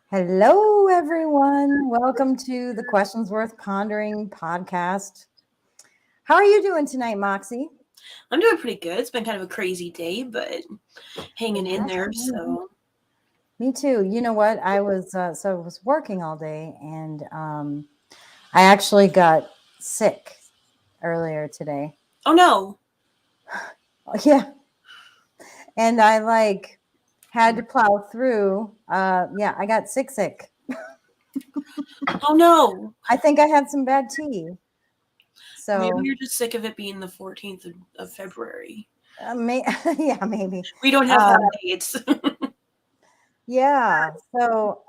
Hello, everyone. Welcome to the Questions Worth Pondering podcast. How are you doing tonight, Moxie? I'm doing pretty good. It's been kind of a crazy day, but hanging in Yes, there. ma'am. So, Me too. You know what? I was working all day, and I actually got sick earlier today. oh no, Yeah, and I had to plow through. Yeah, I got sick. oh no. I think I had some bad tea. Maybe So, you're just sick of it being the 14th of February. yeah, maybe. We don't have Uh, hot dates. Yeah. So,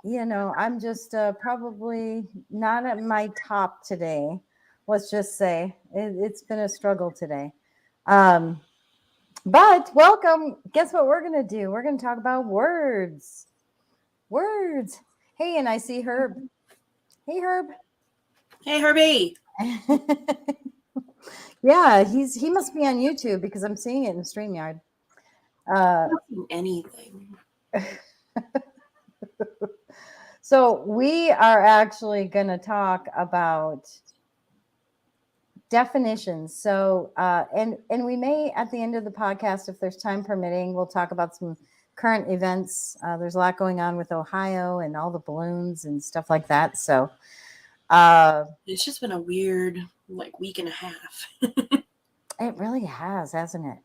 I'm just probably not at my top today. Let's just say it's been a struggle today. Um, but welcome. Guess what we're going to do? We're going to talk about words. Words. Hey, and I see Herb. Hey, Herb. Hey, Herbie. Yeah, he must be on YouTube because I'm seeing it in StreamYard. Uh, Anything. so we are actually going to talk about definitions. So, and we may at the end of the podcast, if there's time permitting, we'll talk about some current events. There's a lot going on with Ohio and all the balloons and stuff like that. So, uh, It's just been a weird, week and a half. it really has, hasn't it?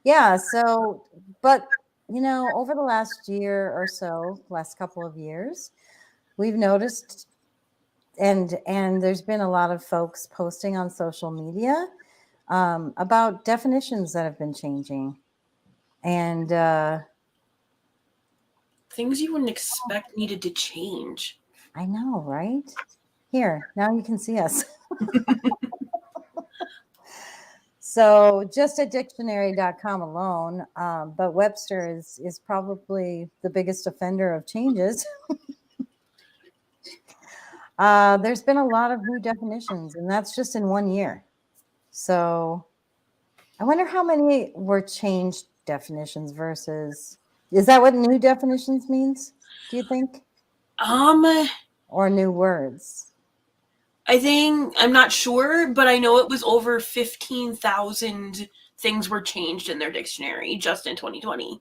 Yeah. So, but over the last year or so, last couple of years, we've noticed, and there's been a lot of folks posting on social media about definitions that have been changing. And Things you wouldn't expect needed to change. I know, right? Here, now you can see us. So just at dictionary.com alone, but Webster is probably the biggest offender of changes. There's been a lot of new definitions, and that's just in 1 year. So I wonder how many were changed definitions versus, is that what new definitions means? Do you think? Um, Or new words? I think I'm not sure, but I know it was over 15,000 things were changed in their dictionary just in 2020.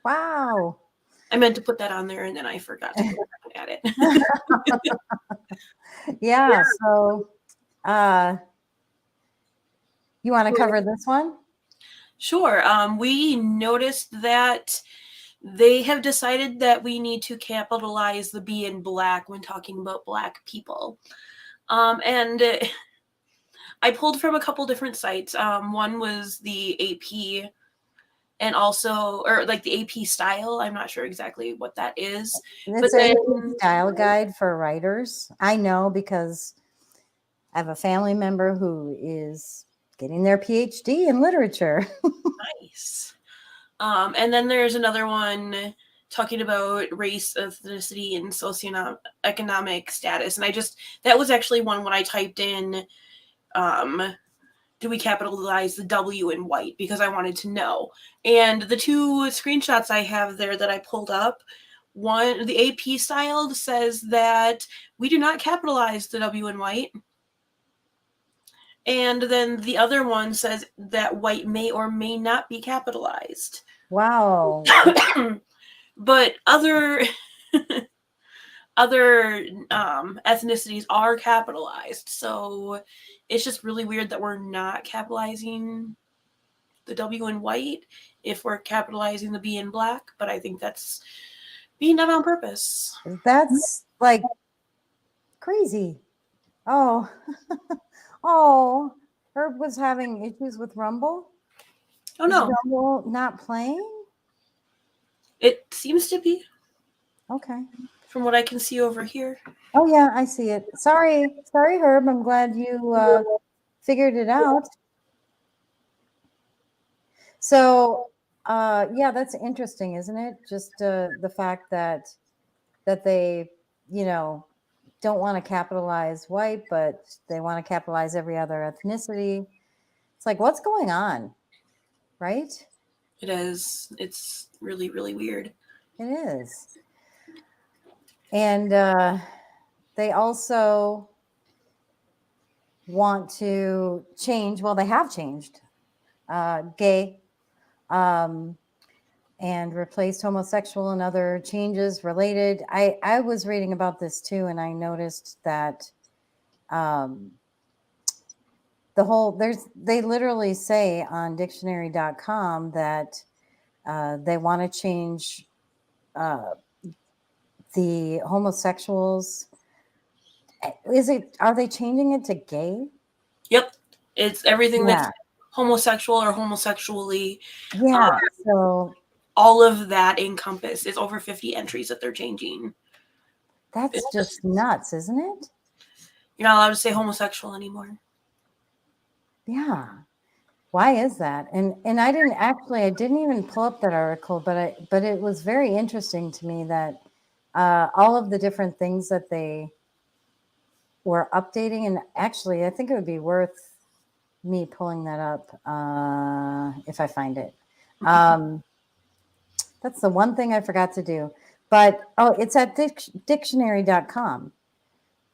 Wow. I meant to put that on there and then I forgot to go back and add it. Yeah. So, uh, you want to cover this one? Sure. We noticed that they have decided that we need to capitalize the B in black when talking about black people. And I pulled from a couple different sites. One was the AP and also, or like the AP style. I'm not sure exactly what that is. But It's a then, AP style guide for writers. I know because I have a family member who is getting their PhD in literature. nice. And then there's another one talking about race, ethnicity, and socioeconomic status. And that was actually one when I typed in, um, do we capitalize the W in white? Because I wanted to know. And the two screenshots I have there that I pulled up, one, the AP style says that we do not capitalize the W in white. And then the other one says that white may or may not be capitalized. Wow. But other ethnicities are capitalized, so it's just really weird that we're not capitalizing the W in white if we're capitalizing the B in black. But I think that's being done on purpose. That's like crazy. Oh, oh, Herb was having issues with Rumble. Oh Is no, Rumble not playing? it seems to be Okay. from what I can see over here. Oh yeah, I see it. Sorry, Herb. I'm glad you figured it out. So, yeah, that's interesting, isn't it? Just the fact that they, you know, don't want to capitalize white, but they want to capitalize every other ethnicity. It's like, what's going on, right? It is. It's really, really weird. It is. And they also want to change, well, they have changed gay and replaced homosexual and other changes related. I was reading about this too, and I noticed that they literally say on dictionary.com that they want to change the homosexuals. Are they changing it to gay? Yep. It's everything Yeah. that's homosexual or homosexually. Yeah. So all of that encompassed. It's over 50 entries that they're changing. that's just nuts, isn't it? You're not allowed to say homosexual anymore. Yeah. Why is that? And I didn't even pull up that article, but it was very interesting to me that all of the different things that they were updating, and actually I think it would be worth me pulling that up if I find it. That's the one thing I forgot to do. But it's at dictionary.com.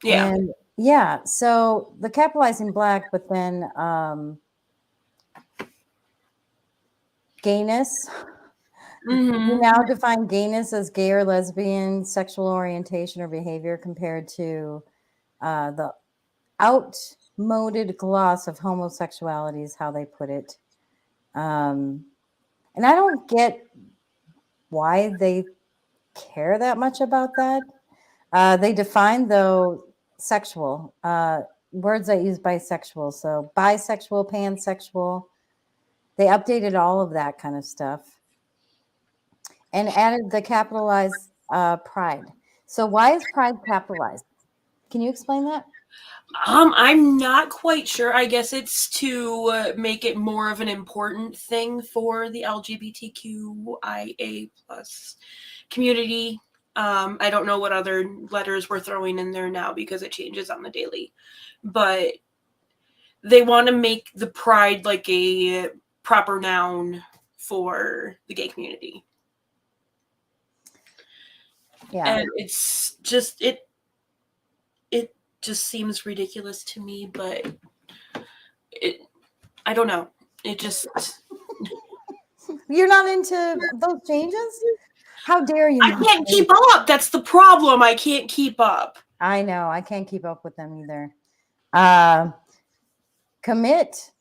Yeah. And yeah, so the capitalizing Black, but then gayness. Mm-hmm. We now define gayness as gay or lesbian sexual orientation or behavior compared to the outmoded gloss of homosexuality is how they put it. And I don't get why they care that much about that. They define, though, sexual words that use bisexual. So bisexual, pansexual. They updated all of that kind of stuff and added the capitalized pride. So why is pride capitalized? Can you explain that? I'm not quite sure. I guess it's to make it more of an important thing for the LGBTQIA plus community. I don't know what other letters we're throwing in there now because it changes on the daily, but they want to make the pride like a proper noun for the gay community. Yeah. And it's just it just seems ridiculous to me, but I don't know. It just You're not into those changes? How dare you? I can't keep up. That's the problem. I can't keep up. I know. I can't keep up with them either. Commit.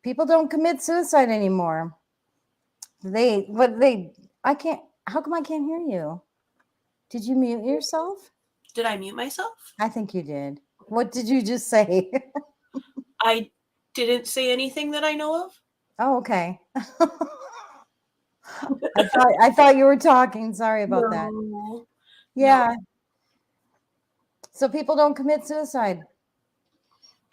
People don't commit suicide anymore. I can't. How come I can't hear you? Did you mute yourself? Did I mute myself? I think you did. What did you just say? I didn't say anything that I know of. Oh, okay. I thought you were talking. Sorry about that. Yeah. No. So people don't commit suicide.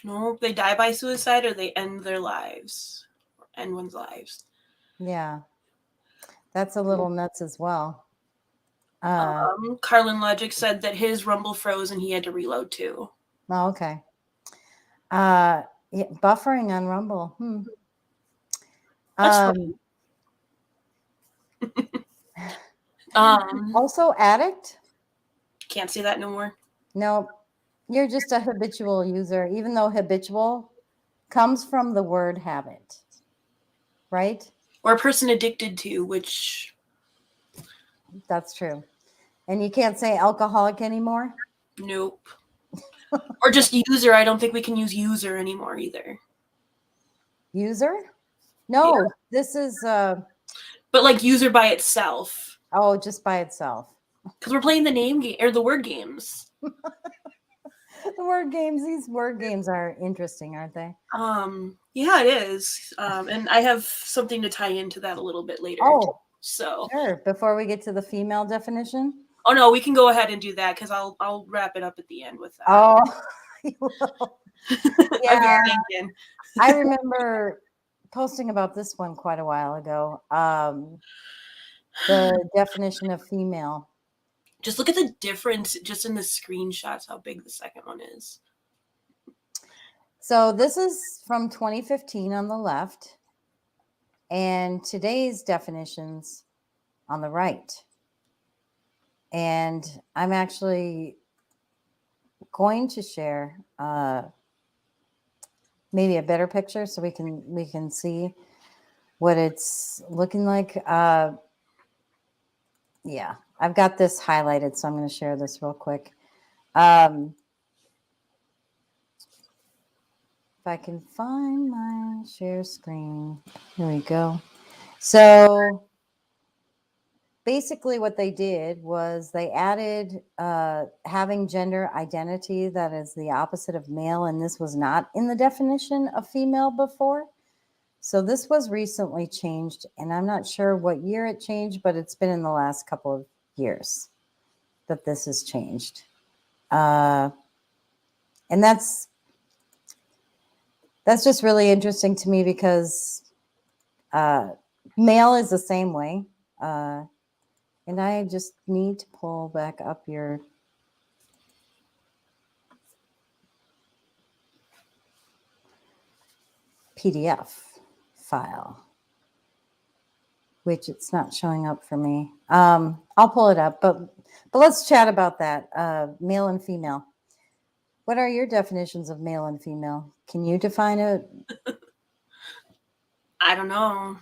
No, they die by suicide or they end their lives. Or end one's lives. Yeah. That's a little nuts as well. Carlin Logic said that his Rumble froze and he had to reload too. Oh, okay. Yeah, buffering on Rumble. Also, addict. Can't say that no more. No, you're just a habitual user, even though habitual comes from the word habit, right? Or a person addicted to, which... That's true. And you can't say alcoholic anymore? Nope. Or just user. I don't think we can use user anymore either. User? No, yeah. This is... But like user by itself. Oh, just by itself. Because we're playing the name game or the word games. The word games. These word games are interesting, aren't they? Yeah, it is. And I have something to tie into that a little bit later. Oh, so sure. Before we get to the female definition. Oh no, we can go ahead and do that because I'll wrap it up at the end with that. Oh, you will. Yeah. I remember posting about this one quite a while ago. The definition of female. Just look at the difference just in the screenshots, how big the second one is. So this is from 2015 on the left, and today's definitions on the right. And I'm actually going to share maybe a better picture so we can see what it's looking like. Yeah, I've got this highlighted, so I'm going to share this real quick. If I can find my share screen. Here we go. So basically what they did was they added having gender identity that is the opposite of male, and this was not in the definition of female before. So this was recently changed, and I'm not sure what year it changed, but it's been in the last couple of years that this has changed. And that's just really interesting to me because male is the same way. And I just need to pull back up your PDF file, which it's not showing up for me. I'll pull it up, but let's chat about that. Male and female. What are your definitions of male and female? Can you define it? I don't know.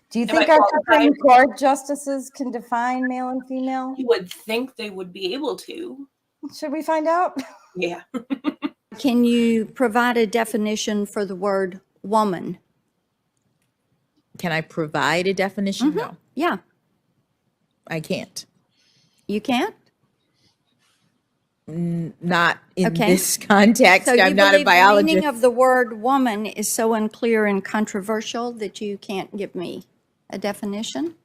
Do you think our Supreme Court justices can define male and female? You would think they would be able to. Should we find out? Yeah. Can you provide a definition for the word woman? Can I provide a definition? No, Yeah, I can't. you can't? Not in Okay. this context. So you I'm not a believe the biologist. meaning of the word woman is so unclear and controversial that you can't give me a definition?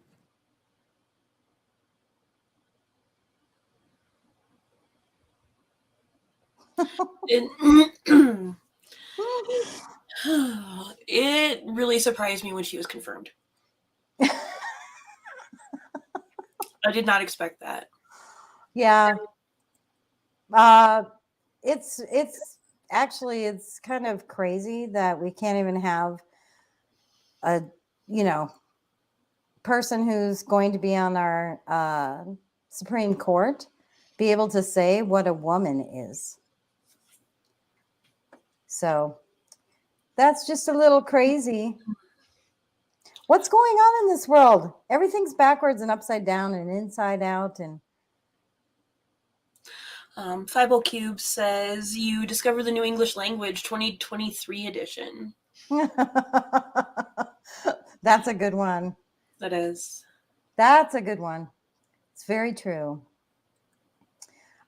It really surprised me when she was confirmed. I did not expect that. Yeah. It's actually, it's kind of crazy that we can't even have a, person who's going to be on our Supreme Court be able to say what a woman is. So that's just a little crazy. What's going on in this world? Everything's backwards and upside down and inside out. And Fibo Cube says you discover the New English Language 2023 edition. that's a good one. That is. That's a good one. It's very true.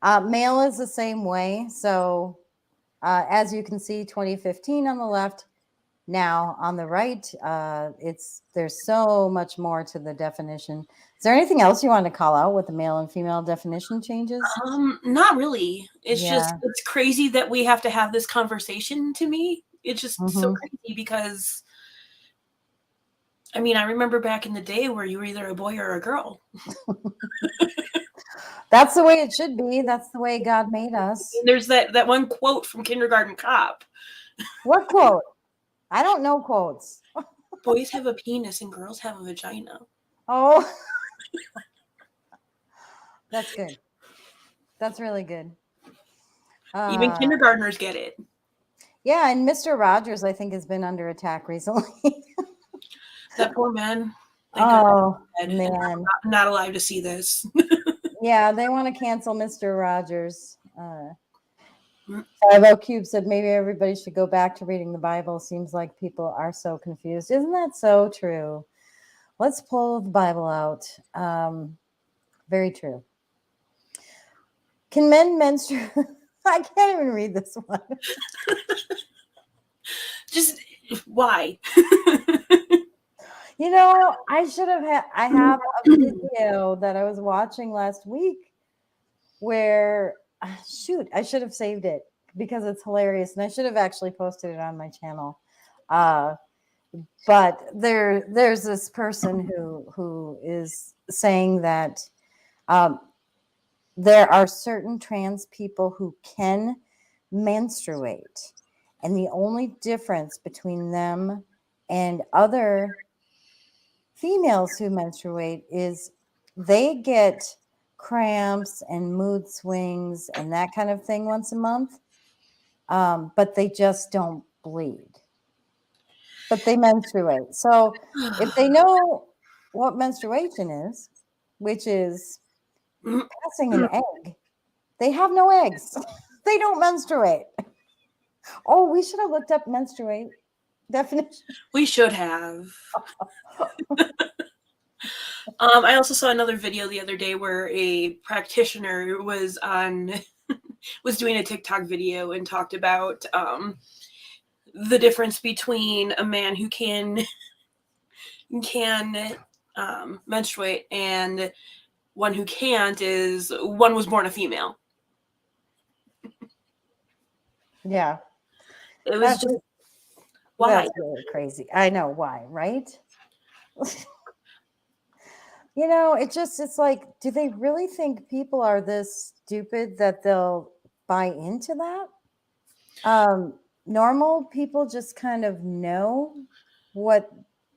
Male is the same way. So as you can see, 2015 on the left. Now on the right, there's so much more to the definition. Is there anything else you want to call out with the male and female definition changes? Not really. It's Yeah. just, it's crazy that we have to have this conversation to me. It's just so crazy because, I mean, I remember back in the day where you were either a boy or a girl. That's the way it should be. That's the way God made us. And there's that one quote from Kindergarten Cop. What quote? I don't know quotes. Boys have a penis and girls have a vagina. Oh, that's good. That's really good. Even kindergartners get it. Yeah, and Mr. Rogers, I think, has been under attack recently. That poor man. Oh, I'm man. not alive to see this. Yeah, they want to cancel Mr. Rogers. 50 Cube said maybe everybody should go back to reading the Bible. Seems like people are so confused. Isn't that so true? Let's pull the Bible out. Very true. Can men menstruate? I can't even read this one. Just why? I should have had, I have a video that I was watching last week where, shoot, I should have saved it because it's hilarious. And I should have actually posted it on my channel. But there's this person who is saying that there are certain trans people who can menstruate. And the only difference between them and other females who menstruate is they get cramps and mood swings and that kind of thing once a month, but they just don't bleed. But they menstruate. So if they know what menstruation is, which is passing an egg, they have no eggs. They don't menstruate. Oh, we should have looked up menstruate definition. We should have. I also saw another video the other day where a practitioner was on was doing a TikTok video and talked about the difference between a man who can menstruate and one who can't is one was born a female. Yeah. It was That's, just why. that's really crazy. I know why, right? You know, it's like, do they really think people are this stupid that they'll buy into that? Normal people just kind of know what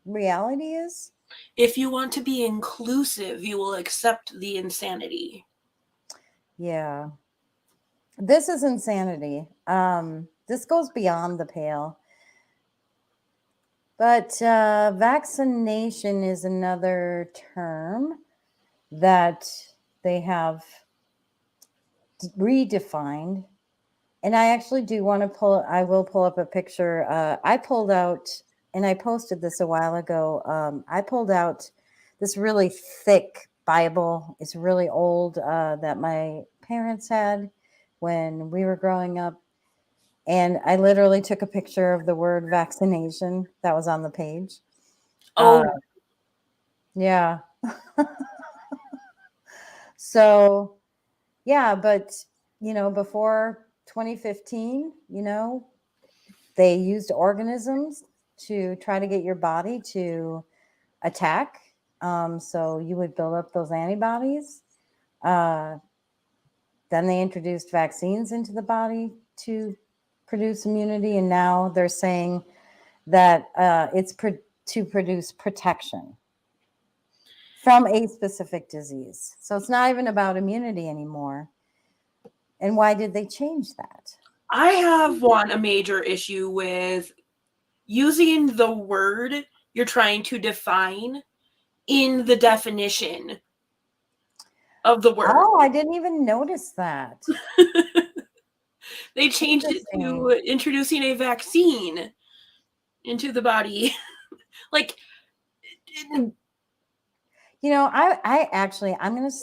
reality is. If you want to be inclusive, you will accept the insanity. Yeah. This is insanity. This goes beyond the pale. But vaccination is another term that they have redefined. And I actually do want to I will pull up a picture. I pulled out, and I posted this a while ago. I pulled out this really thick Bible. It's really old that my parents had when we were growing up. And I literally took a picture of the word vaccination that was on the page. Oh, Yeah. So, yeah, but, before 2015, they used organisms to try to get your body to attack. So you would build up those antibodies. Then they introduced vaccines into the body to produce immunity, and now they're saying that it's to produce protection from a specific disease. So it's not even about immunity anymore. And why did they change that? I have a major issue with using the word you're trying to define in the definition of the word. Oh, I didn't even notice that. They changed it to introducing a vaccine into the body. Like, I actually, I'm going to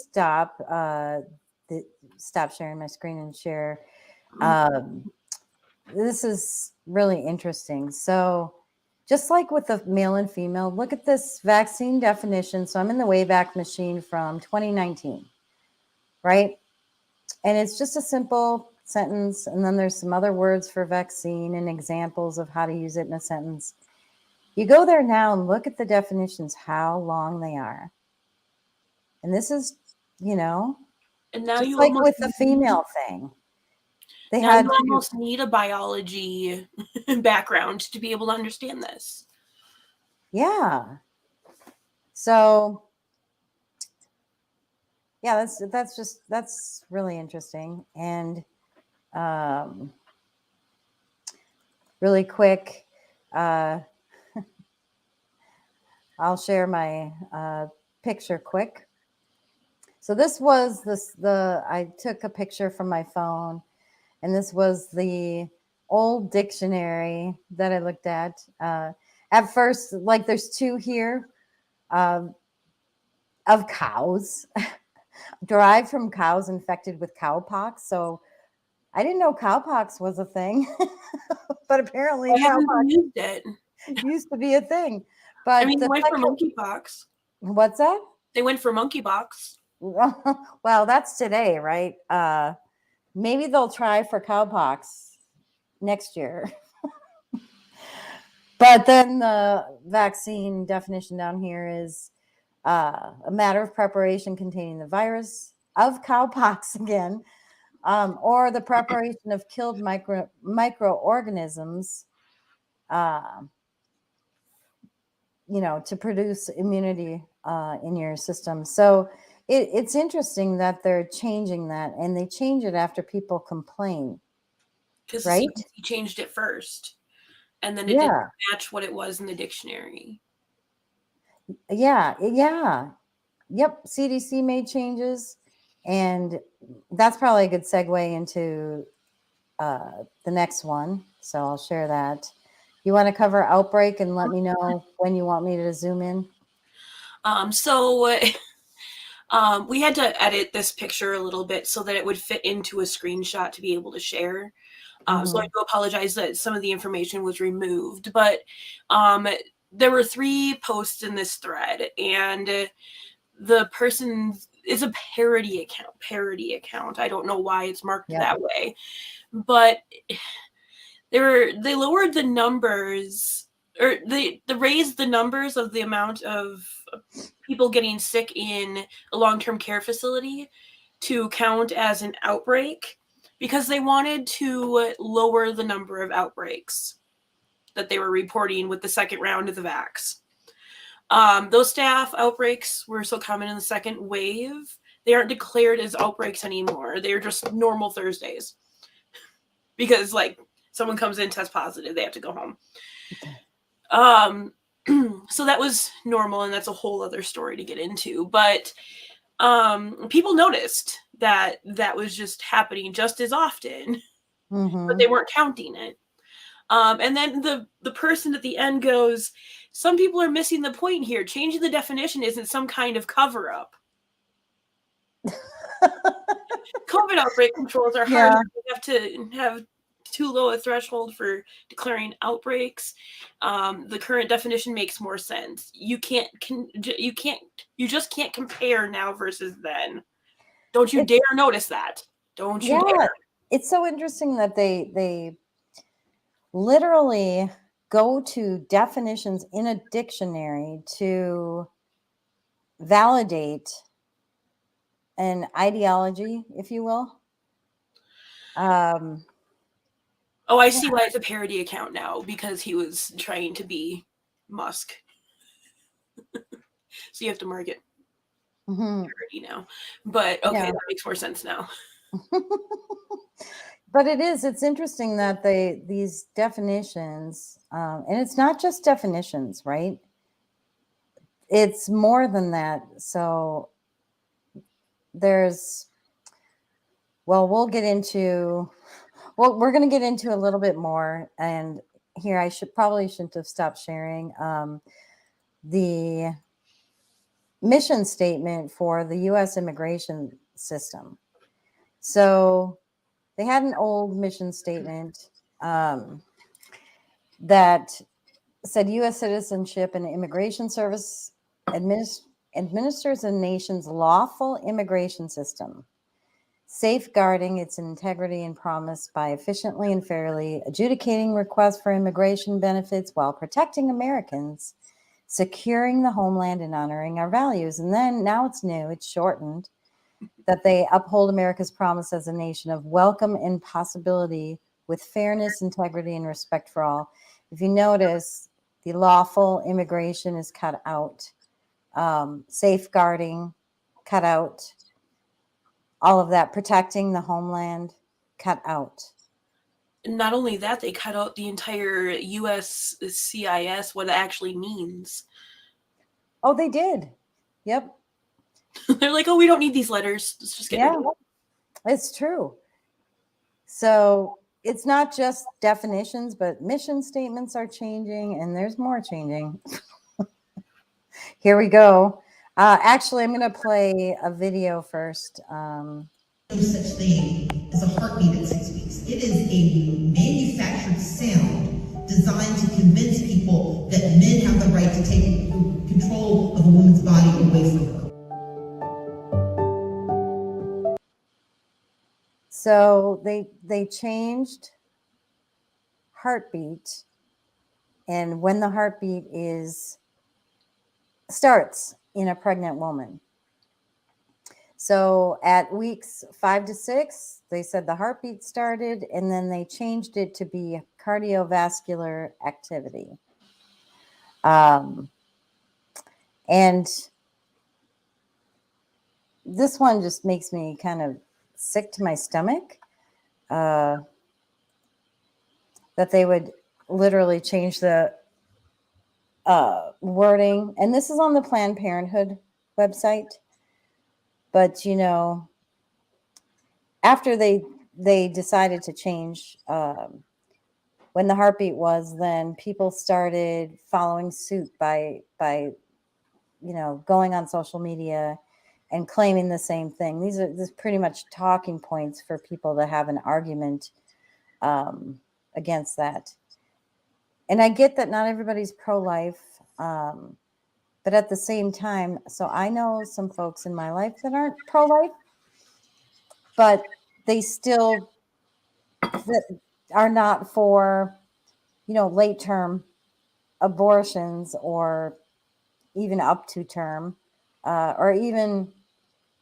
stop sharing my screen and share. This is really interesting. So just like with the male and female, look at this vaccine definition. So I'm in the Wayback Machine from 2019, right? And it's just a simple sentence. And then there's some other words for vaccine and examples of how to use it in a sentence. You go there now and look at the definitions, how long they are. And this is, and now just you like almost with the female thing. They now had you almost need a biology background to be able to understand this. Yeah. So yeah, that's really interesting. And really quick, I'll share my picture quick. So this was I took a picture from my phone, and this was the old dictionary that I looked at. At first, like there's two here of cows, derived from cows infected with cowpox. So I didn't know cowpox was a thing, but apparently I haven't cowpox used it. used to be a thing. But I mean, they went for monkeypox. What's that? They went for monkeypox. Well, that's today, right? Maybe they'll try for cowpox next year. But then the vaccine definition down here is a matter of preparation containing the virus of cowpox again, or the preparation of killed microorganisms, to produce immunity in your system. So it's interesting that they're changing that, and they change it after people complain, Because the right? CDC changed it first, and then it didn't Yeah, match what it was in the dictionary. yeah. Yep, CDC made changes, and that's probably a good segue into the next one. So I'll share that. You want to cover outbreak and let me know when you want me to zoom in? So we had to edit this picture a little bit so that it would fit into a screenshot to be able to share. So I Mhm. do apologize that some of the information was removed, but there were 3 posts in this thread, and the person is a parody account. I don't know why it's marked Yep. that way, but they lowered the numbers, or they raised the numbers of the amount of people getting sick in a long-term care facility to count as an outbreak, because they wanted to lower the number of outbreaks that they were reporting with the second round of the vax. Those staph outbreaks were so common in the second wave, they aren't declared as outbreaks anymore. They're just normal Thursdays. Because, like, someone comes in, test positive, they have to go home. Um, so that was normal, and that's a whole other story to get into. But people noticed that that was just happening just as often, but they Mhm. weren't counting it. And then the person at the end goes, "Some people are missing the point here. Changing the definition isn't some kind of cover up. COVID outbreak controls are hard. Yeah, You have to have too low a threshold for declaring outbreaks. The current definition makes more sense. You just can't compare now versus then. Don't you it's dare notice that. Don't you yeah, dare." it's so interesting that they literally go to definitions in a dictionary to validate an ideology, if you will. Um, Oh, I yeah. see why it's a parody account now, because he was trying to be Musk. So you have to mark it Mhm. parody now. But okay, Yeah. that makes more sense now. But it's interesting that these definitions, and it's not just definitions, right? It's more than that. So there's, well, we're going to get into a little bit more. And here, I shouldn't have stopped sharing the mission statement for the U.S. immigration system. So they had an old mission statement that said U.S. Citizenship and Immigration Service administers a nation's lawful immigration system, safeguarding its integrity and promise by efficiently and fairly adjudicating requests for immigration benefits while protecting Americans, securing the homeland, and honoring our values. And then now it's new, it's shortened, that they uphold America's promise as a nation of welcome and possibility with fairness, integrity, and respect for all. If you notice, the lawful immigration is cut out, safeguarding cut out, all of that, protecting the homeland cut out. And not only that, they cut out the entire US CIS, what it actually means. Oh, they did. Yep. They're like, "Oh, we don't need these letters. Let's just get rid Yeah, of them." it's true. So it's not just definitions, but mission statements are changing, and there's more changing. Here we go. Actually, I'm going to play a video first. No such thing as a heartbeat at 6 weeks. It is a manufactured sound designed to convince people that men have the right to take control of a woman's body away from her. So they changed heartbeat, and when the heartbeat starts in a pregnant woman. So at weeks 5 to 6, they said the heartbeat started, and then they changed it to be cardiovascular activity. And this one just makes me kind of sick to my stomach. That they would literally change the wording, and this is on the Planned Parenthood website. But after they decided to change when the heartbeat was, then people started following suit by going on social media and claiming the same thing. These are pretty much talking points for people to have an argument against that. And I get that not everybody's pro-life, but at the same time, so I know some folks in my life that aren't pro-life, but they still are not for, late-term abortions or even up to term or even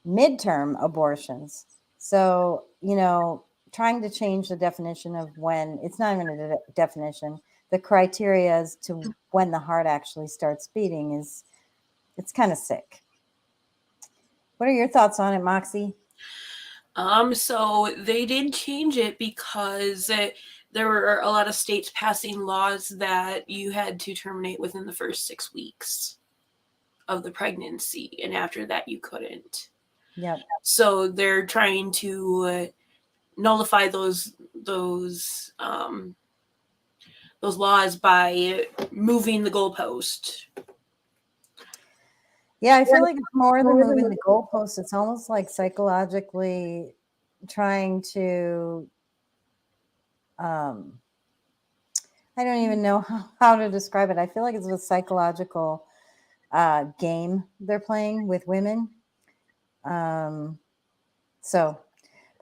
midterm abortions. So, trying to change the definition of when, it's not even a definition, the criteria as to when the heart actually starts beating it's kind of sick. What are your thoughts on it, Moxie? So they did change it because there were a lot of states passing laws that you had to terminate within the first 6 weeks of the pregnancy, and after that you couldn't. Yep. So they're trying to nullify those laws by moving the goalpost. Yeah, I feel like it's more than moving the goalpost. It's almost like psychologically trying to, I don't even know how to describe it. I feel like it's a psychological game they're playing with women. But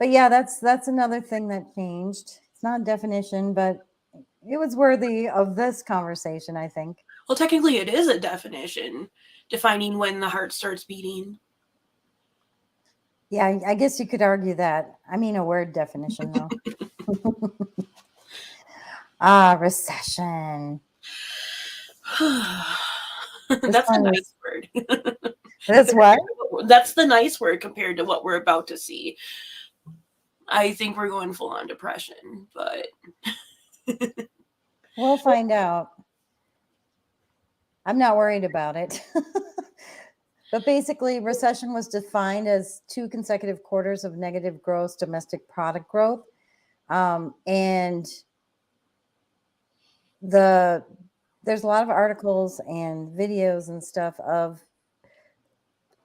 yeah, that's another thing that changed. It's not a definition, but it was worthy of this conversation, I think. Well, technically it is a definition defining when the heart starts beating. Yeah, I guess you could argue that. I mean, a word definition, though. Recession. That's a nice word. That's what? That's the nice word compared to what we're about to see. I think we're going full on depression, but We'll find out. I'm not worried about it. But basically, recession was defined as 2 consecutive quarters of negative gross domestic product growth. And there's a lot of articles and videos and stuff of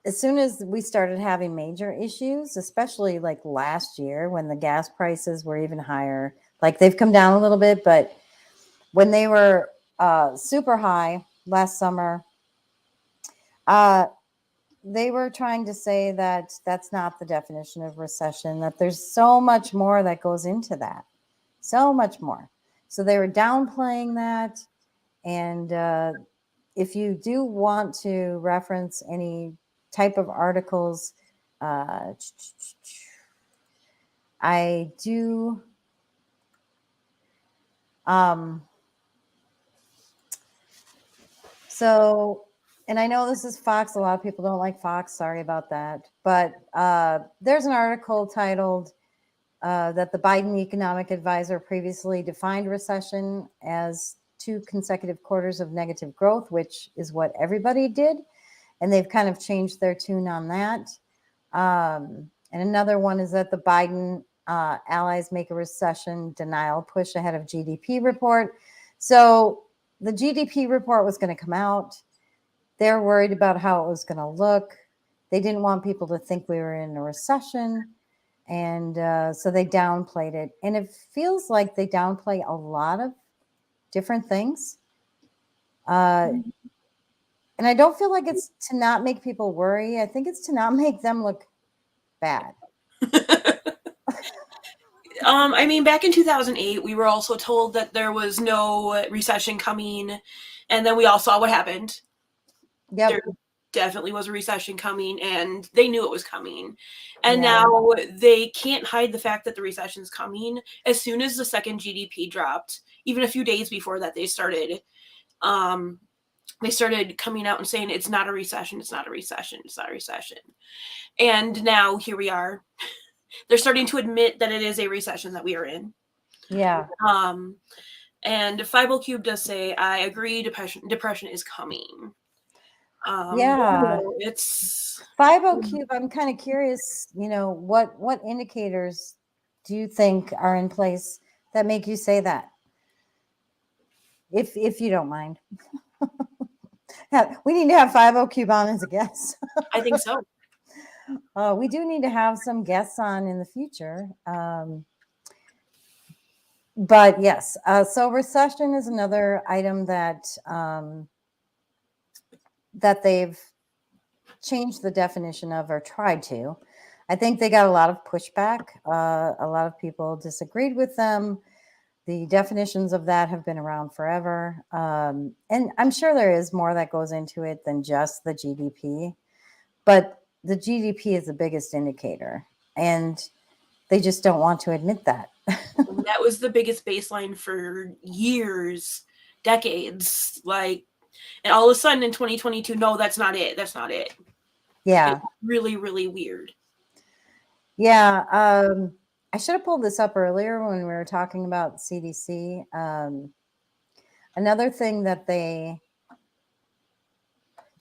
as soon as we started having major issues, especially like last year when the gas prices were even higher, like they've come down a little bit, but when they were super high last summer, they were trying to say that that's not the definition of recession, that there's so much more that goes into that, so much more. So they were downplaying that. And if you do want to reference any type of articles, I do. So, and I know this is Fox. A lot of people don't like Fox. Sorry about that. But there's an article titled that the Biden economic advisor previously defined recession as 2 consecutive quarters of negative growth, which is what everybody did. And they've kind of changed their tune on that. And another one is that the Biden allies make a recession denial push ahead of GDP report. So the GDP report was going to come out. They're worried about how it was going to look. They didn't want people to think we were in a recession. And so they downplayed it. And it feels like they downplay a lot of different things. And I don't feel like it's to not make people worry. I think it's to not make them look bad. I mean, back in 2008, we were also told that there was no recession coming. And then we all saw what happened. Yep. There definitely was a recession coming, and they knew it was coming. And Yeah. now they can't hide the fact that the recession's coming. As soon as the second GDP dropped, even a few days before that, they started they started coming out and saying it's not a recession, it's not a recession, it's not a recession. And now here we are. They're starting to admit that it is a recession that we are in. Yeah. And 5 Cube does say, I agree, depression is coming. Yeah. It's 50 Cube, I'm kind of curious, what indicators do you think are in place that make you say that? If you don't mind. We need to have 50 Cube on as a guest. I think so. We do need to have some guests on in the future. But yes, so recession is another item that that they've changed the definition of, or tried to. I think they got a lot of pushback. A lot of people disagreed with them. The definitions of that have been around forever. And I'm sure there is more that goes into it than just the GDP. But the GDP is the biggest indicator. And they just don't want to admit that. That was the biggest baseline for years, decades. Like, and all of a sudden in 2022, no, that's not it. That's not it. Yeah. It's really, really weird. Yeah. I should have pulled this up earlier when we were talking about CDC. Another thing that they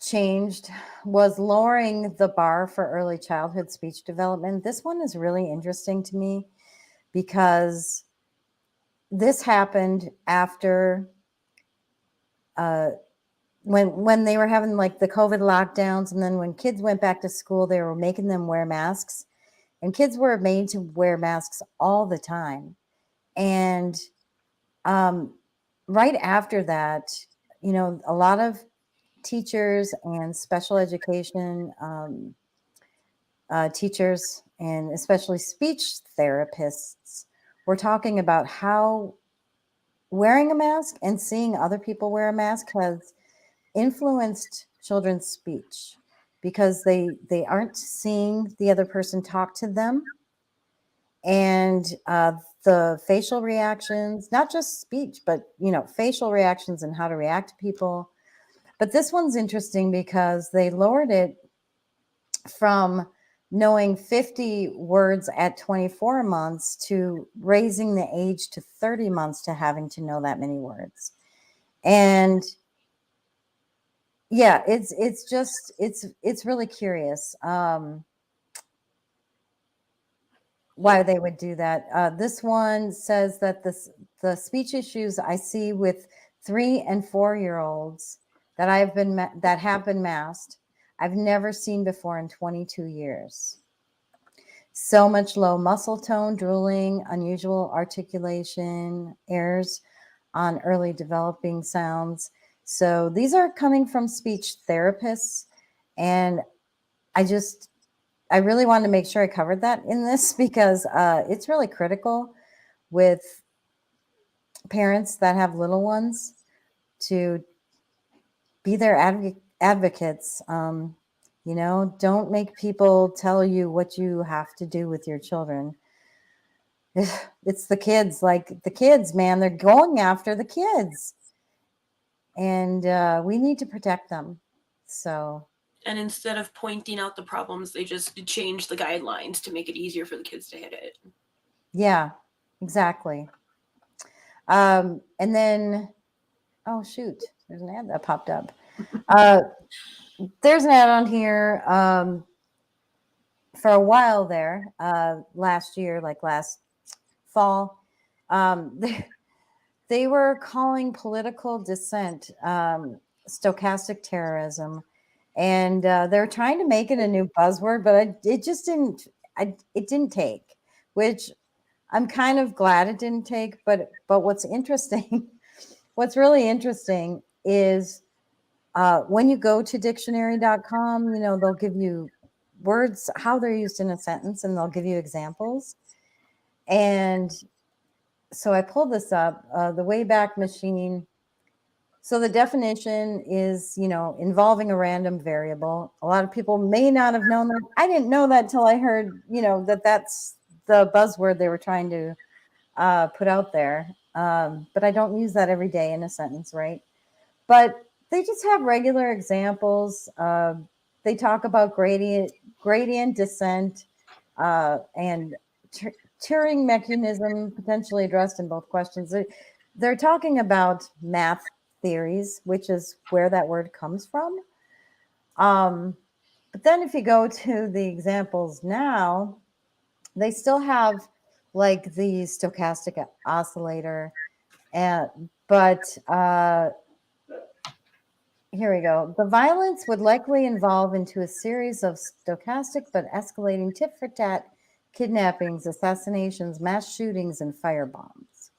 changed was lowering the bar for early childhood speech development. This one is really interesting to me because this happened after when they were having like the COVID lockdowns, and then when kids went back to school, they were making them wear masks, and kids were made to wear masks all the time. And right after that, a lot of teachers and special education teachers, and especially speech therapists, were talking about how wearing a mask and seeing other people wear a mask has influenced children's speech, because they aren't seeing the other person talk to them, and the facial reactions, not just speech, but facial reactions and how to react to people. But this one's interesting because they lowered it from knowing 50 words at 24 months to raising the age to 30 months to having to know that many words. And yeah, it's really curious why they would do that. This one says that the speech issues I see with 3 and 4-year-olds that have been masked, I've never seen before in 22 years. So much low muscle tone, drooling, unusual articulation, errors on early developing sounds. So these are coming from speech therapists. And I really wanted to make sure I covered that in this, because it's really critical with parents that have little ones to be their advocates. Don't make people tell you what you have to do with your children. It's the kids, man, they're going after the kids, and we need to protect them. So, and instead of pointing out the problems, they just change the guidelines to make it easier for the kids to hit it. Yeah, exactly. And then, oh shoot, there's an ad that popped up. There's an ad on here for a while there, last year, like last fall. They were calling political dissent stochastic terrorism, and they're trying to make it a new buzzword, but it just didn't. It didn't take, which I'm kind of glad it didn't take. But what's interesting, what's really interesting is when you go to dictionary.com, they'll give you words, how they're used in a sentence, and they'll give you examples. And so I pulled this up, the Wayback Machine. So the definition is, involving a random variable. A lot of people may not have known that. I didn't know that till I heard, that's the buzzword they were trying to put out there. But I don't use that every day in a sentence, right? But they just have regular examples. They talk about gradient descent and Turing mechanism potentially addressed in both questions. They're talking about math theories, which is where that word comes from. But then if you go to the examples now, they still have like the stochastic oscillator, but here we go. The violence would likely evolve into a series of stochastic but escalating tit for tat kidnappings, assassinations, mass shootings, and firebombings.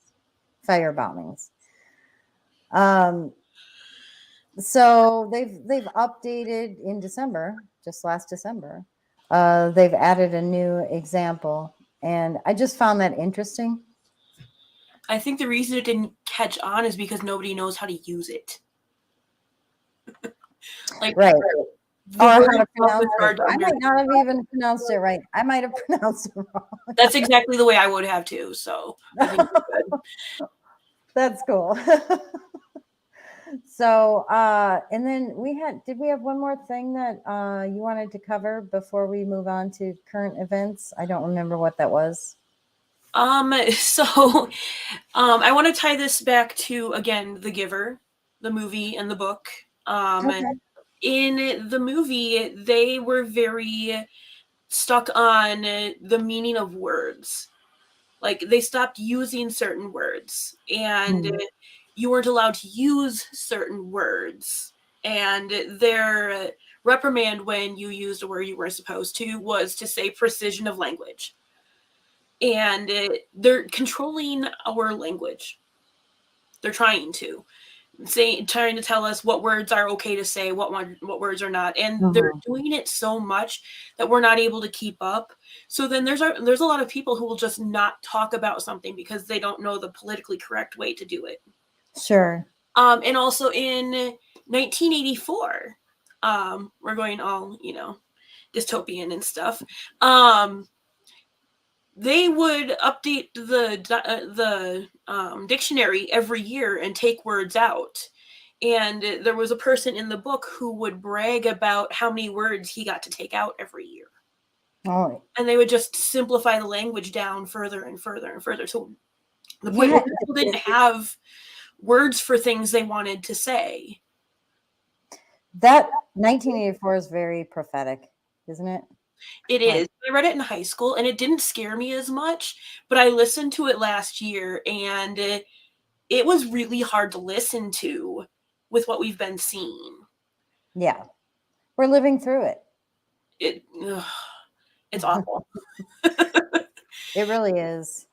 So they've updated in December, just last December. They've added a new example, and I just found that interesting. I think the reason it didn't catch on is because nobody knows how to use it. Like, Right. the Or word how to itself pronounce is hard it. to I might understand. not have even pronounced it right. I might have pronounced it wrong. That's exactly the way I would have too. So I think we're good. That's cool. So, and then did we have one more thing that you wanted to cover before we move on to current events? I don't remember what that was. So I want to tie this back to, again, The Giver, the movie and the book. Okay. In the movie, they were very stuck on the meaning of words. Like, they stopped using certain words, and you weren't allowed to use certain words. And their reprimand when you used a word you weren't supposed to was to say precision of language. And they're controlling our language. They're trying to tell us what words are okay to say, what words are not, and they're doing it so much that we're not able to keep up. So then there's a lot of people who will just not talk about something because they don't know the politically correct way to do it. Sure. And also in 1984, we're going all dystopian and stuff. They would update the dictionary every year and take words out. And there was a person in the book who would brag about how many words he got to take out every year. Oh, And they would just simplify the language down further and further and further. So the point where people didn't have words for things they wanted to say. That 1984 is very prophetic, isn't it? It is. I read it in high school and it didn't scare me as much, but I listened to it last year and it was really hard to listen to with what we've been seeing. Yeah. We're living through it. It's awful. It really is.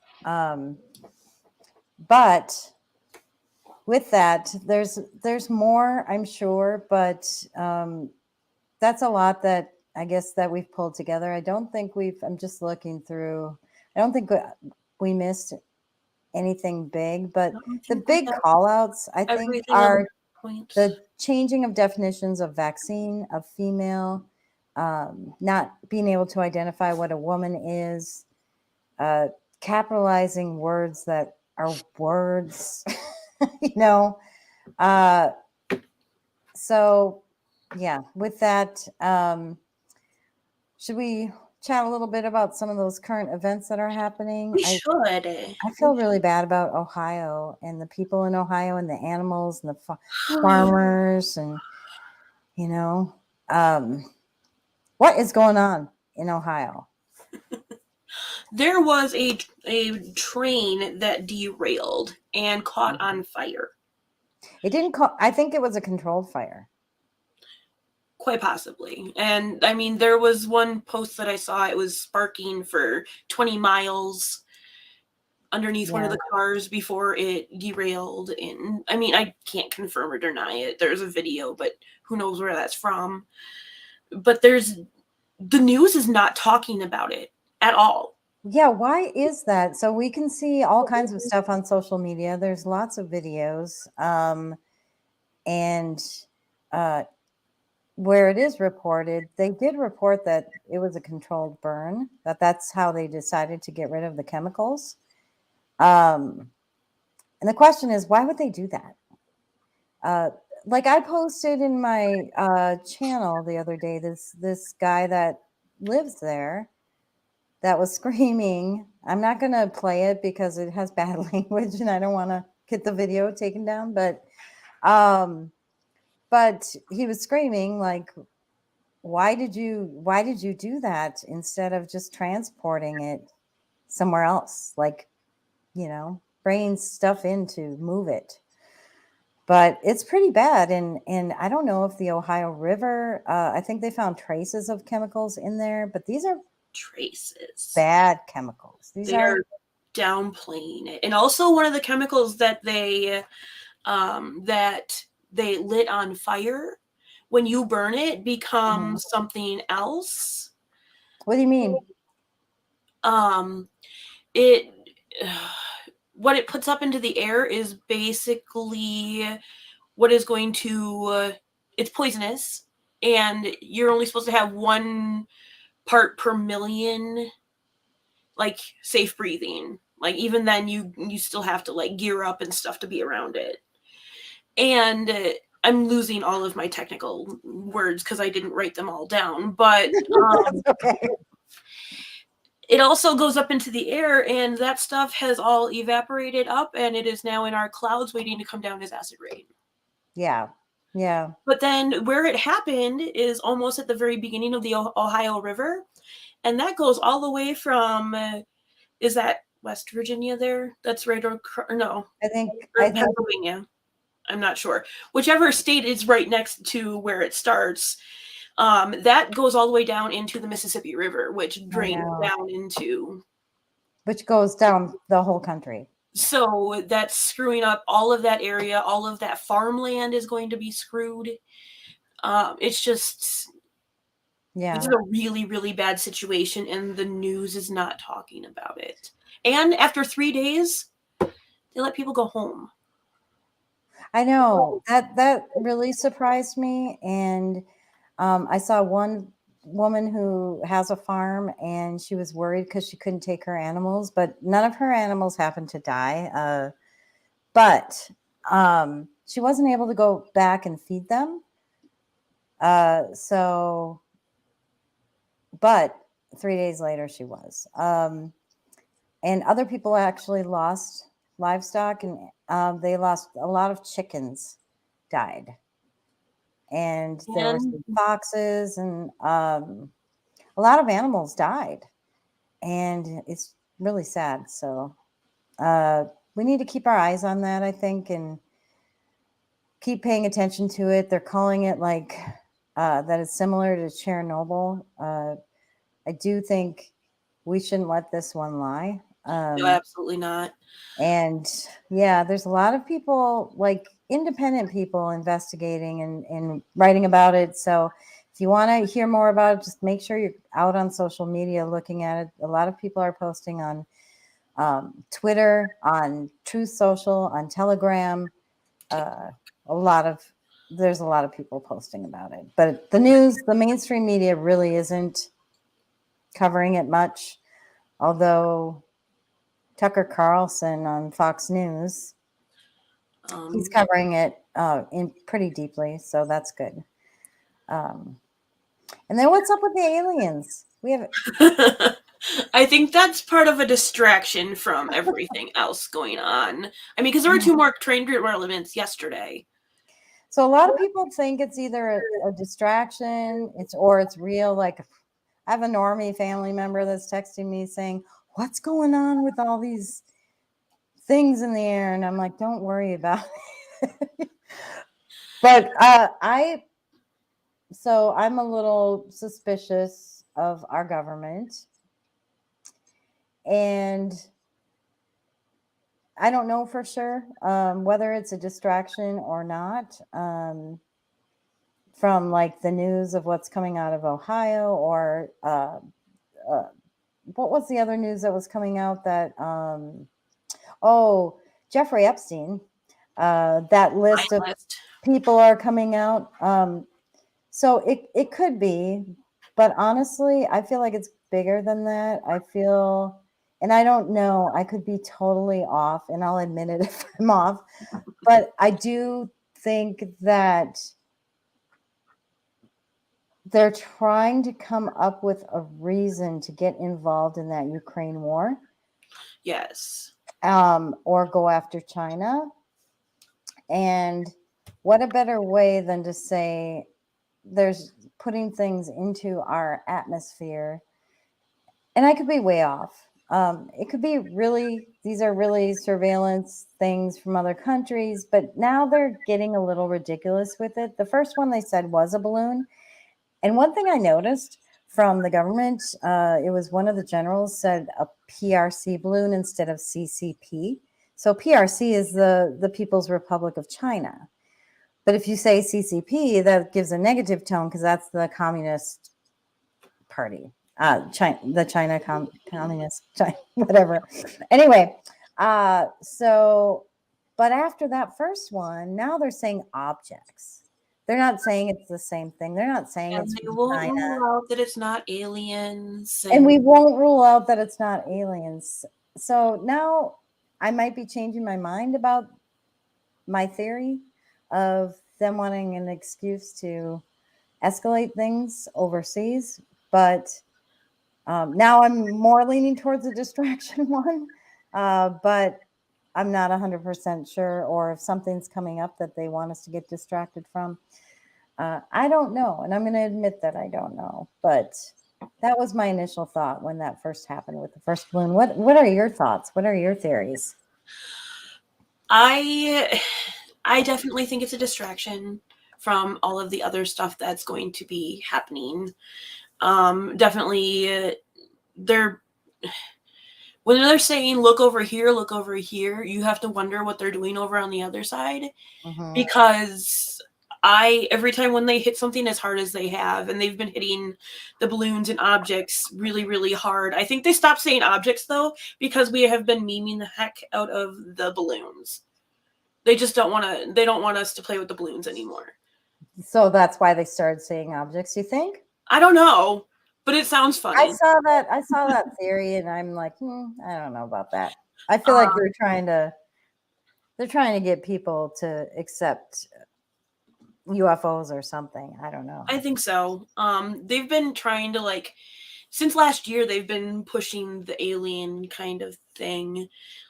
But with that, there's more, I'm sure, but that's a lot that I guess that we've pulled together. I don't think I'm just looking through, I don't think we missed anything big, but the big call outs, I think, are the changing of definitions of vaccine, of female, not being able to identify what a woman is, capitalizing words that are words, So, yeah, with that, should we chat a little bit about some of those current events that are happening? We should. I feel really bad about Ohio and the people in Ohio and the animals and the farmers and, what is going on in Ohio? There was a train that derailed and caught on fire. It didn't I think it was a controlled fire. Quite possibly. And I mean, there was one post that I saw, it was sparking for 20 miles underneath one of the cars before it derailed. And I mean, I can't confirm or deny it. There's a video, but who knows where that's from. But the news is not talking about it at all. Yeah, why is that? So we can see all kinds of stuff on social media. There's lots of videos. And where it is reported, they did report that it was a controlled burn, that's how they decided to get rid of the chemicals. And the question is, why would they do that? like I posted in my channel the other day, this guy that lives there that was screaming. I'm not going to play it because it has bad language and I don't want to get the video taken down, but he was screaming like, why did you do that instead of just transporting it somewhere else, like, bringing stuff in to move it? But it's pretty bad. And I don't know if the Ohio River, I think they found traces of chemicals in there, but these are Traces. bad chemicals. These They're downplaying it. And also one of the chemicals that they lit on fire, when you burn it, becomes something else. What do you mean? It what it puts up into the air is basically what is going to it's poisonous, and you're only supposed to have 1 part per million like safe breathing. Like even then you still have to like gear up and stuff to be around it. And I'm losing all of my technical words because I didn't write them all down, but Okay. it also goes up into the air, and that stuff has all evaporated up, and it is now in our clouds waiting to come down as acid rain. Yeah. But then where it happened is almost at the very beginning of the Ohio River, and that goes all the way from is that West Virginia there? That's right, or no, I think Pennsylvania. I'm not sure. Whichever state is right next to where it starts. That goes all the way down into the Mississippi River, which drains down into. which goes down the whole country. So that's screwing up all of that area. All of that farmland is going to be screwed. It's just, it's a really, really bad situation, and the news is not talking about it. And after 3 days, they let people go home. I know that really surprised me. And I saw one woman who has a farm, and she was worried because she couldn't take her animals, but none of her animals happened to die. But she wasn't able to go back and feed them. But 3 days later she was. And other people actually lost livestock, and they lost a lot of chickens, died. And there were some foxes, and a lot of animals died, and it's really sad. So we need to keep our eyes on that, I think, and keep paying attention to it. They're calling it like that it's similar to Chernobyl. I do think we shouldn't let this one lie. No, absolutely not. And yeah, there's a lot of people, like independent people, investigating and writing about it. So if you want to hear more about it, just make sure you're out on social media looking at it. A lot of people are posting on Twitter, on Truth Social, on Telegram. There's a lot of people posting about it. But the news, the mainstream media really isn't covering it much, although Tucker Carlson on Fox News, he's covering it in pretty deeply, so that's good. And then what's up with the aliens? We have. I think that's part of a distraction from everything else going on. I mean, because there were 2 more train derailments yesterday. So a lot of people think it's either a distraction, it's real. Like I have a normie family member that's texting me saying, "What's going on with all these things in the air?" And I'm like, "Don't worry about it." But I'm a little suspicious of our government, and I don't know for sure whether it's a distraction or not. From like the news of what's coming out of Ohio, or what was the other news that was coming out that Jeffrey Epstein, that list of people are coming out. So it could be, but honestly, I feel like it's bigger than that. And I don't know, I could be totally off, and I'll admit it if I'm off, but I do think that they're trying to come up with a reason to get involved in that Ukraine war, Yes. or go after China. And what a better way than to say there's putting things into our atmosphere. And I could be way off. It could be really, these are really surveillance things from other countries, but now they're getting a little ridiculous with it. The first one they said was a balloon. And one thing I noticed from the government, it was one of the generals said a PRC balloon instead of CCP. So PRC is the People's Republic of China. But if you say CCP, that gives a negative tone because that's the Communist Party, the China Communist, China, whatever. Anyway, so, but after that first one, now they're saying objects. They're not saying it's the same thing. They're not saying And it's they from won't China. rule out that it's not aliens. And we won't rule out that it's not aliens. So now I might be changing my mind about my theory of them wanting an excuse to escalate things overseas. But now I'm more leaning towards the distraction one. But I'm not 100% sure, or if something's coming up that they want us to get distracted from. I don't know. And I'm going to admit that I don't know. But that was my initial thought when that first happened with the first balloon. What are your thoughts? What are your theories? I definitely think it's a distraction from all of the other stuff that's going to be happening. Definitely, when they're saying look over here, you have to wonder what they're doing over on the other side. Mhm. Because every time when they hit something as hard as they have, and they've been hitting the balloons and objects really, really hard. I think they stopped saying objects though, because we have been memeing the heck out of the balloons. They just don't want us to play with the balloons anymore. So that's why they started saying objects, you think? I don't know, but it sounds funny. I saw that theory and I'm like, I don't know about that. I feel like they're trying to get people to accept UFOs or something. I don't know. I think so. They've been trying to since last year, they've been pushing the alien kind of thing.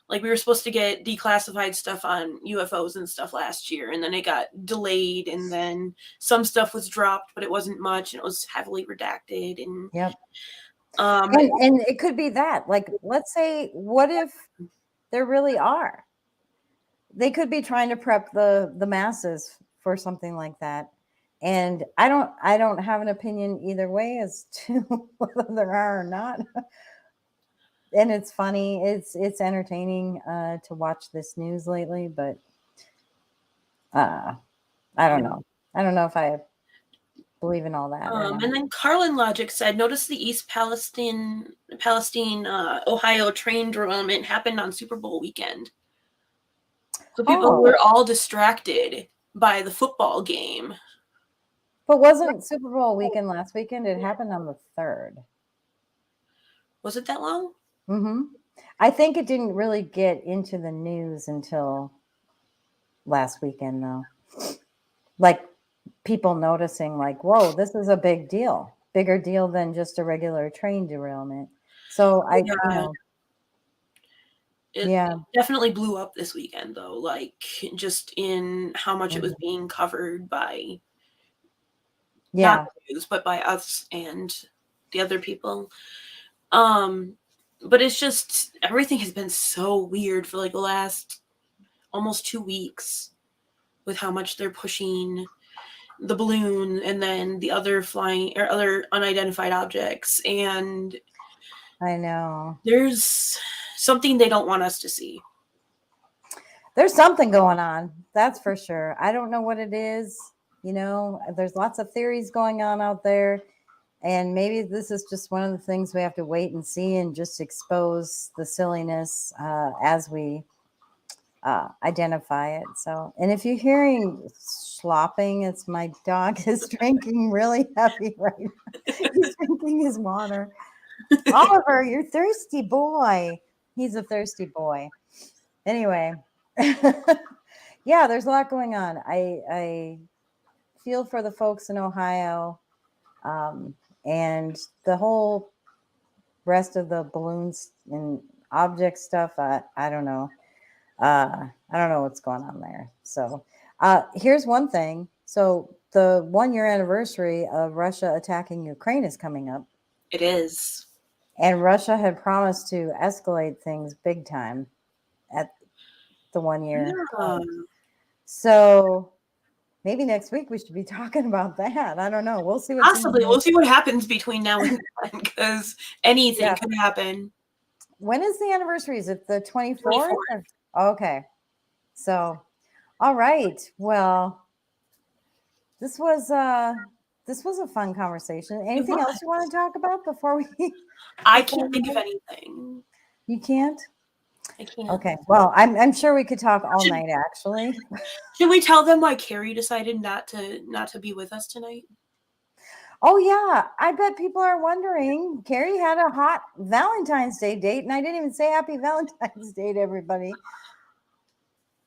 Like we were supposed to get declassified stuff on UFOs and stuff last year, and then it got delayed, and then some stuff was dropped, but it wasn't much, and it was heavily redacted. And Yep. And it could be that. Like, let's say, what if there really are? They could be trying to prep the masses for something like that. And I don't have an opinion either way as to whether there are or not. And it's funny. It's entertaining to watch this news lately, but I don't know. I don't know if I believe in all that. And then Carlin Logic said, notice the East Palestine, Ohio train derailment happened on Super Bowl weekend. So people were all distracted by the football game. But wasn't Super Bowl weekend last weekend? It happened on the 3rd. Was it that long? Mm-hmm. I think it didn't really get into the news until last weekend, though. Like people noticing, like, whoa, this is a big deal, bigger deal than just a regular train derailment. So It definitely blew up this weekend, though. Like just in how much it was being covered by. Not the news, but by us and the other people. But it's just everything has been so weird for the last almost 2 weeks with how much they're pushing the balloon and then the other flying or other unidentified objects. And I know there's something they don't want us to see. There's something going on. That's for sure. I don't know what it is. There's lots of theories going on out there. And maybe this is just one of the things we have to wait and see and just expose the silliness as we identify it. So, and if you're hearing slopping, it's my dog is drinking really heavy right now. He's drinking his water. Oliver, you're thirsty boy. He's a thirsty boy. Anyway. yeah, there's a lot going on. I feel for the folks in Ohio, and the whole rest of the balloons and object stuff. I don't know. I don't know what's going on there. So here's one thing. So the 1-year anniversary of Russia attacking Ukraine is coming up. It is. And Russia had promised to escalate things big time at the 1 year. Yeah. So maybe next week we should be talking about that. I don't know. We'll see. Possibly. We'll see what happens between now and then, because anything Yeah. could happen. When is the anniversary? Is it the 24th? 24th. Okay. So, all right. Well, this was a fun conversation. Anything else you want to talk about before we? I can't think of anything. You can't. I can't. Okay. Well, I'm sure we could talk all night. Actually. Should we tell them why Carrie decided not to be with us tonight? Oh yeah, I bet people are wondering. Carrie had a hot Valentine's Day date, and I didn't even say Happy Valentine's Day to everybody.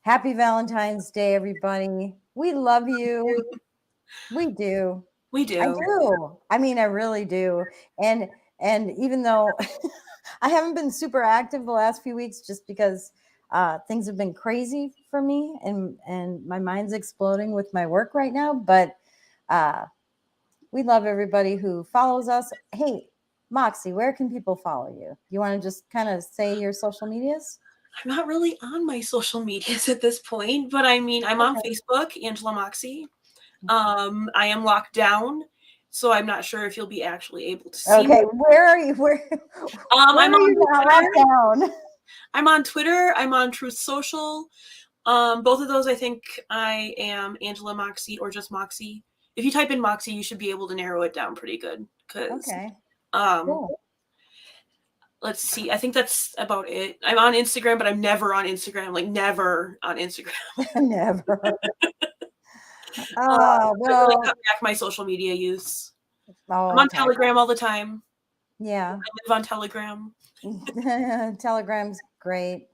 Happy Valentine's Day, everybody. We love you. We do. We do. I do. I mean, I really do. And even though I haven't been super active the last few weeks, just because things have been crazy for me, and my mind's exploding with my work right now, but we love everybody who follows us. Hey, Moxie, where can people follow you? You want to just kind of say your social medias? I'm not really on my social medias at this point, but I mean, I'm on Facebook, Angela Moxie. I am locked down, so I'm not sure if you'll be actually able to see Okay, me. where are you? Where I'm are on you now? Twitter. Locked down. I'm on Twitter. I'm on Truth Social. Both of those, I think I am Angela Moxie or just Moxie. If you type in Moxie, you should be able to narrow it down pretty good. Okay. Um, Cool. Let's see. I think that's about it. I'm on Instagram, but I'm never on Instagram. Like never on Instagram. Never. Oh, I well. really cut back my social media use. Oh, I'm on okay. Telegram all the time. Yeah. I live on Telegram. Telegram's great.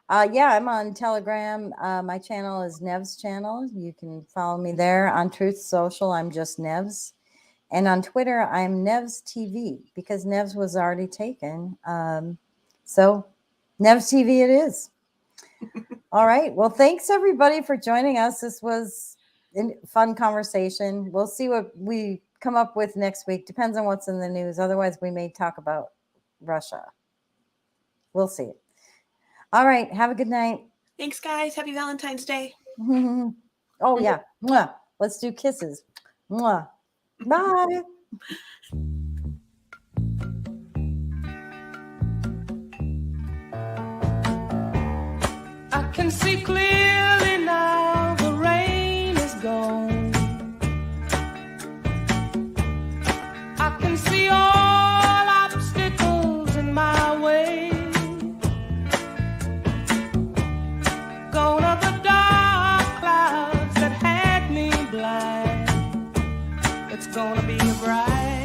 Yeah, I'm on Telegram. My channel is Nev's channel. You can follow me there. On Truth Social, I'm just Nevs. And on Twitter, I'm Nevs TV because Nevs was already taken. So Nevs TV it is. All right. Well, thanks everybody for joining us. This was a fun conversation. We'll see what we come up with next week. Depends on what's in the news. Otherwise, we may talk about Russia. We'll see. All right. Have a good night. Thanks, guys. Happy Valentine's Day. Oh, yeah. Mwah. Let's do kisses. Mwah. Bye. I can see clearly now the rain is gone. I can see all obstacles in my way. Gone are the dark clouds that had me blind. It's gonna be a bright